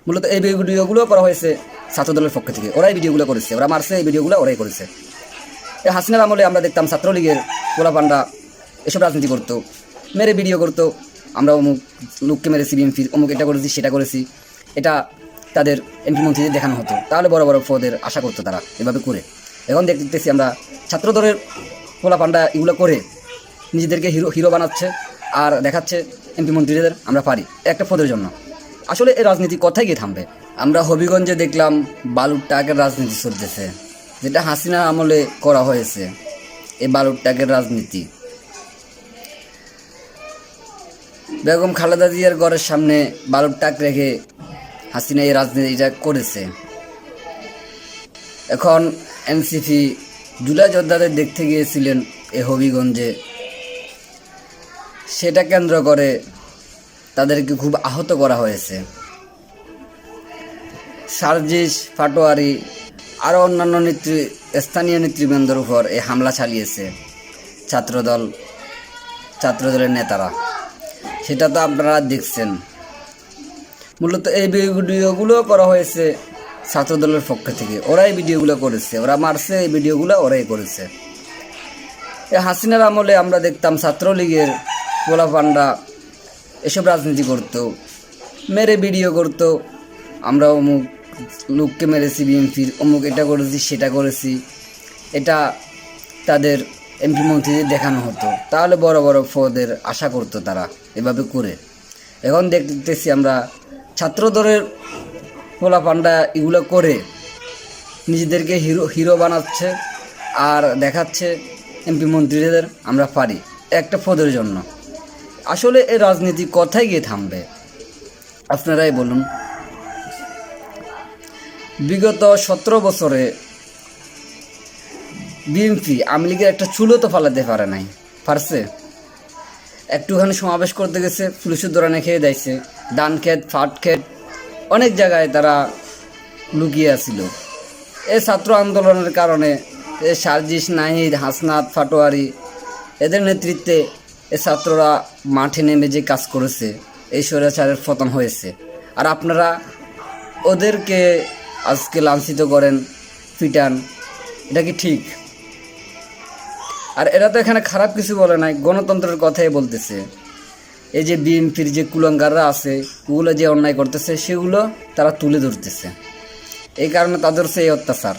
মূলত এই ভিডিওগুলো করা হয়েছে ছাত্রদলের পক্ষ থেকে। ওরাই ভিডিওগুলো করেছে, ওরা মারছে, এই ভিডিওগুলো ওরাই করেছে। এই হাসিনার আমলে আমরা দেখতাম ছাত্রলীগের পোলাপান্ডা এসব রাজনীতি করতো, মেরে ভিডিও করতো, আমরা অমুক লোককে মেরেছি, বিএনপির অমুক এটা করেছি সেটা করেছি, এটা তাদের এমপি মন্ত্রীদের দেখানো হতো। তাহলে বড় বড় পদের আশা করতো তারা এভাবে করে। এখন দেখতেছি আমরা ছাত্রদলের পোলাপান্ডা এগুলো করে নিজেদেরকে হিরো বানাচ্ছে আর দেখাচ্ছে এমপি মন্ত্রীদের আমরা পারি একটা পদের জন্য। আসলে এই রাজনীতি কোথায় গিয়ে থামবে? আমরা হবিগঞ্জে দেখলাম বালুর টাকের রাজনীতি চলতেছে, যেটা হাসিনার আমলে করা হয়েছে। এই বালুর টাকের রাজনীতি বেগম খালেদা জিয়ার ঘরের সামনে বালুর টাক রেখে হাসিনা এই রাজনীতিটা করেছে। এখন এনসিপি জুলাই যোদ্ধাদের দেখতে গিয়েছিলেন এই হবিগঞ্জে, সেটা কেন্দ্র করে তাদেরকে খুব আহত করা হয়েছে। সার্জিস পাটোয়ারি আরও অন্যান্য স্থানীয় নেতৃবৃন্দর উপর এই হামলা চালিয়েছে ছাত্রদলের নেতারা, সেটা তো আপনারা দেখছেন। মূলত এই ভিডিওগুলো করা হয়েছে ছাত্রদলের পক্ষ থেকে, ওরাই ভিডিওগুলো করেছে, ওরা মারছে, এই ভিডিওগুলো ওরাই করেছে। এই হাসিনার আমলে আমরা দেখতাম ছাত্রলীগের পোলাপান্ডা এসব রাজনীতি করতো, মেরে ভিডিও করতো, আমরা অমুক লোককে মেরেছি, বিএনপির অমুক এটা করেছি সেটা করেছি, এটা তাদের এমপি মন্ত্রীদের দেখানো হতো। তাহলে বড় বড় পদের আশা করতো তারা এভাবে করে। এখন দেখতেছি আমরা ছাত্রদলের পোলাপান্ডা এগুলো করে নিজেদেরকে হিরো বানাচ্ছে আর দেখাচ্ছে এমপি মন্ত্রীদের আমরা পারি একটা পদের জন্য। আসলে এই রাজনীতি কোথায় গিয়ে থামবে আপনারাই বলুন? বিগত 17 বছরে বিএনপি আওয়ামী লীগের একটা চুলো তো ফালাতে পারছে। একটুখানি সমাবেশ করতে গেছে, পুলিশের দৌড়ানে খেয়ে দিয়েছে। ধান ক্ষেত, ফাট ক্ষেত, অনেক জায়গায় তারা লুকিয়ে আছিল। এই ছাত্র আন্দোলনের কারণে এই সার্জিস, নাহিদ, হাসনাত, পাটোয়ারি এদের নেতৃত্বে এই ছাত্ররা মাঠে নেমে যে কাজ করেছে, এই স্বৈরাচারের পতন হয়েছে। আর আপনারা ওদেরকে আজকে লাঞ্ছিত করেন, পিটান, এটা কি ঠিক? আর এরা তো এখানে খারাপ কিছু বলে নাই, গণতন্ত্রের কথাই বলতেছে। এই যে বিএনপির যে কুলাঙ্গাররা আছে, ওগুলো যে অন্যায় করতেছে সেগুলো তারা তুলে ধরতেছে, এই কারণে তাদের সেই অত্যাচার।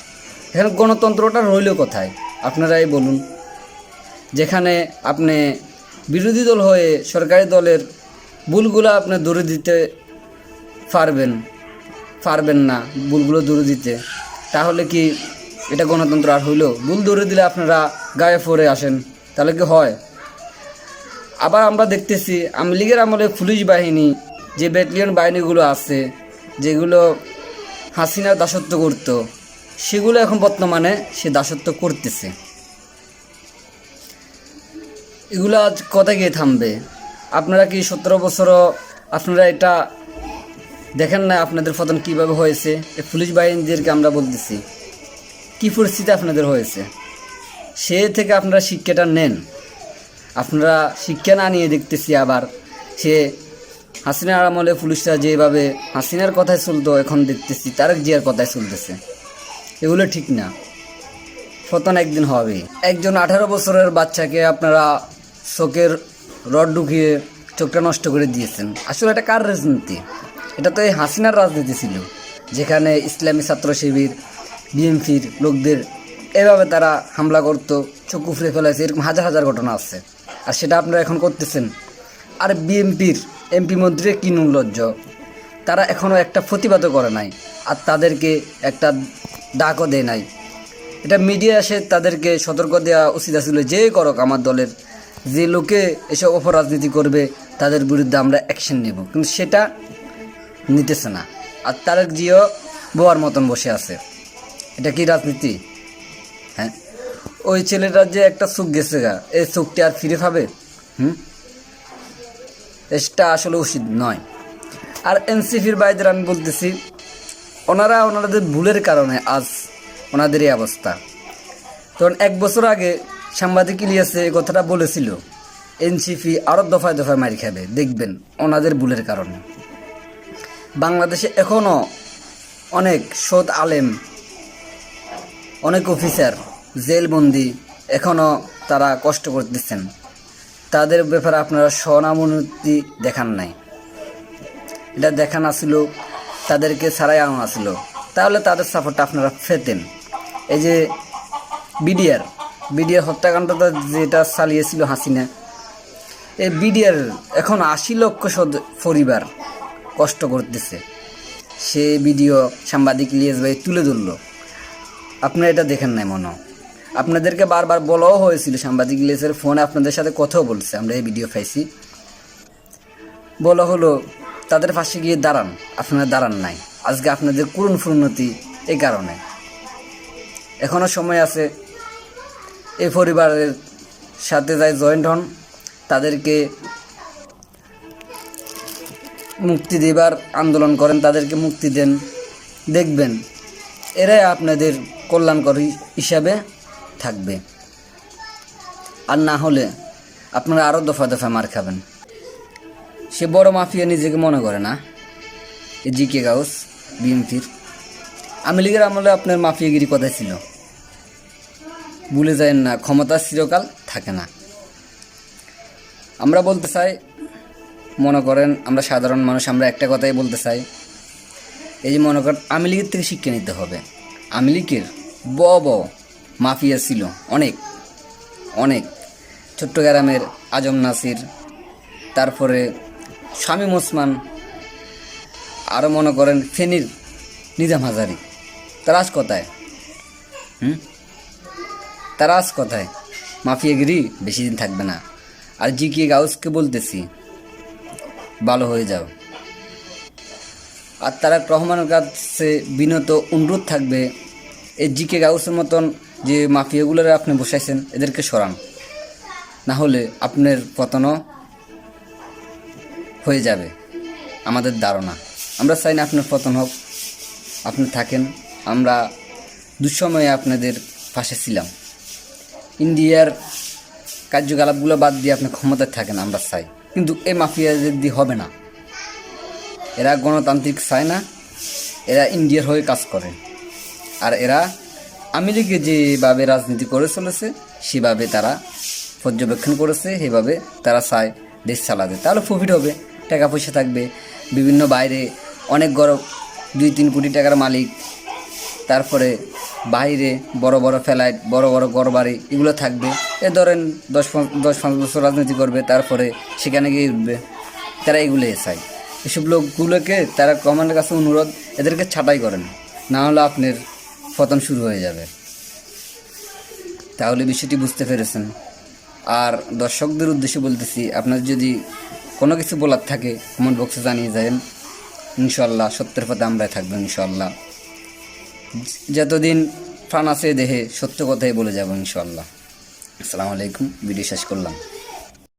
এখানে গণতন্ত্রটা রইল কোথায় আপনারাই বলুন? যেখানে আপনি বিরোধী দল হয়ে সরকারি দলের ভুলগুলো আপনি দূরে দিতে পারবেন না, ভুলগুলো দূরে দিতে, তাহলে কি এটা গণতন্ত্র আর হইল? ভুল দূরে দিলে আপনারা গায়ে পড়ে আসেন, তাহলে কি হয়? আবার আমরা দেখতেছি আওয়ামী লীগের আমলে পুলিশ বাহিনী, যে ব্যাটালিয়ন বাহিনীগুলো আছে, যেগুলো হাসিনার দাসত্ব করত, সেগুলো এখন বর্তমানে সে দাসত্ব করতেছে। এগুলো আজ কোথায় গিয়ে থামবে? আপনারা কি 17 বছরও আপনারা এটা দেখেন না আপনাদের পতন কীভাবে হয়েছে? এই পুলিশ বাহিনীদেরকে আমরা বলতেছি কী পরিস্থিতি আপনাদের হয়েছে, সে থেকে আপনারা শিক্ষাটা নেন। আপনারা শিক্ষা না নিয়ে দেখতেছি আবার সে হাসিনার আমলে পুলিশরা যেভাবে হাসিনার কথায় চলতো, এখন দেখতেছি তারেক জিয়ার কথায় চলতেছে। এগুলো ঠিক না, পতন একদিন হবে। একজন 18 বছরের বাচ্চাকে আপনারা চোখের রড ঢুকিয়ে চোখটা নষ্ট করে দিয়েছেন। আসলে এটা কার রাজনীতি? এটা তো এই হাসিনার রাজনীতি ছিল, যেখানে ইসলামী ছাত্র শিবির, বিএনপির লোকদের এভাবে তারা হামলা করতো, চোখ উফরে ফেলাইছে, এরকম হাজার হাজার ঘটনা আছে। আর সেটা আপনারা এখন করতেছেন। আর বিএনপির এমপি মন্ত্রীর কি নির্লজ্জ, তারা এখনও একটা প্রতিবাদও করে নাই, আর তাদেরকে একটা ডাকও দেয় নাই। এটা মিডিয়া এসে তাদেরকে সতর্ক দেওয়া উচিত ছিল, যে করক আমার দলের যে লোকে এসব অপরাজনীতি করবে তাদের বিরুদ্ধে আমরা অ্যাকশন নেব, কিন্তু সেটা নিতেছে না। আর তারেক জিও বোয়ার মতন বসে আছে। এটা কি রাজনীতি? হ্যাঁ, ওই ছেলেটার যে একটা চোখ গেছে গা, এই চোখটি আর ফিরে পাবে? এটা আসলে উচিত নয়। আর এনসিপির ভাইদের আমি বলতেছি, ওনাদের ভুলের কারণে আজ ওনাদের এই অবস্থা। তখন 1 বছর আগে সাংবাদিক ইলিয়াসে এই কথাটা বলেছিল, এনসিপি আরও দফায় দফায় মারি খাবে, দেখবেন ওনাদের ভুলের কারণে। বাংলাদেশে এখনও অনেক সৎ আলেম, অনেক অফিসার জেলবন্দি, এখনও তারা কষ্ট করতেছেন। তাদের ব্যাপারে আপনারা সহানুভূতি দেখান নাই। এটা দেখানো ছিল, তাদেরকে ছাড়াই আনা ছিল, তাহলে তাদের সাপোর্টটা আপনারা পেতেন। এই যে বিডিআর হত্যাকাণ্ডটা যেটা চালিয়েছিল হাসিনা, এই বিডিআর এখন 80 লক্ষ পরিবার কষ্ট করতেছে। সে ভিডিও সাংবাদিক ইলিয়াস ভাই তুলে ধরল। আপনারা এটা দেখেন নাই মনে হয়। আপনাদেরকে বারবার বলাও হয়েছিল, সাংবাদিক ইলিয়াসের ফোনে আপনাদের সাথে কথাও বলছে, আমরা এই ভিডিও পাইছি। বলা হলো তাদের পাশে গিয়ে দাঁড়ান, আপনারা দাঁড়ান নাই। আজকে আপনাদের করুণ পরিণতি এই কারণে। এখনও সময় আছে, এই পরিবারের সাথে যাই জয়েন্ট হন, তাদেরকে মুক্তি দেবার আন্দোলন করেন, তাদেরকে মুক্তি দেন। দেখবেন এরাই আপনাদের কল্যাণকরী হিসাবে থাকবে। আর না হলে আপনারা আরও দফা দফা মার খাবেন। সে বড় মাফিয়া নিজেকে মনে করে না। এই জিকে গাউস বিএনপির আওয়ামী লীগের আমলে আপনার মাফিয়াগিরি কথাই ছিল। ভুলে যায় না, ক্ষমতা চিরকাল থাকে না। আমরা বলতে চাই, মনে করেন আমরা সাধারণ মানুষ, আমরা একটা কথাই বলতে চাই, এই যে মনে করেন আওয়ামী লীগের থেকে শিক্ষা নিতে হবে। আওয়ামী লীগের মাফিয়া ছিল অনেক অনেক। চট্টগ্রামের আজম নাসির, তারপরে শামীম ওসমান, আরও মনে করেন ফেনীর নিজাম হাজারি। তারা আজ কোথায়? তারা আজ কোথায়? মাফিয়াগিরি বেশি দিন থাকবে না। আর জিকে গাউসকে বলতেছি, ভালো হয়ে যাও। আর তারেক রহমানের কাছে বিনত অনুরোধ থাকবে, এই জিকে গাউসের মতন যে মাফিয়াগুলোরা আপনি বসাইছেন, এদেরকে সরান, না হলে আপনার পতনও হয়ে যাবে। আমাদের ধারণা, আমরা চাই না আপনার পতন হোক, আপনি থাকেন। আমরা দুঃসময়ে আপনাদের পাশে ছিলাম। ইন্ডিয়ার কার্যকলাপগুলো বাদ দিয়ে আপনি ক্ষমতায় থাকেন, আমরা চাই। কিন্তু এই মাফিয়াদের দিয়ে হবে না। এরা গণতান্ত্রিক চায় না, এরা ইন্ডিয়ার হয়ে কাজ করে। আর এরা আওয়ামী লীগে যেভাবে রাজনীতি করে চলেছে সেভাবে তারা পর্যবেক্ষণ করেছে, সেভাবে তারা চায় দেশ চালাতে। তাহলে প্রফিট হবে, টাকা পয়সা থাকবে। বিভিন্ন বাইরে অনেক বড় 2-3 কোটি টাকার মালিক, তারপরে বাইরে বড় বড় ফ্লাইট, বড় বড় ঘরবাড়ি, এগুলো থাকবে। এ ধরেন 10-5 বছর রাজনীতি করবে, তারপরে সেখানে গিয়ে উঠবে। তারা এগুলোই চায়। এসব লোকগুলোকে তারা কমান্ডের কাছে অনুরোধ, এদেরকে ছাঁটাই করেন, না হলে আপনার পতন শুরু হয়ে যাবে। তাহলে বিষয়টি বুঝতে পেরেছেন। আর দর্শকদের উদ্দেশ্যে বলতেছি, আপনার যদি কোনো কিছু বলার থাকে কমেন্ট বক্সে জানিয়ে যাবেন। ইনশাল্লাহ সত্যের পথে আমরাই থাকবো ইনশাল্লাহ। যতদিন প্রাণ আছে দেহে সত্য কথাই বলে যাব ইনশাল্লাহ। আসসালামু আলাইকুম। ভিডিও শেষ করলাম।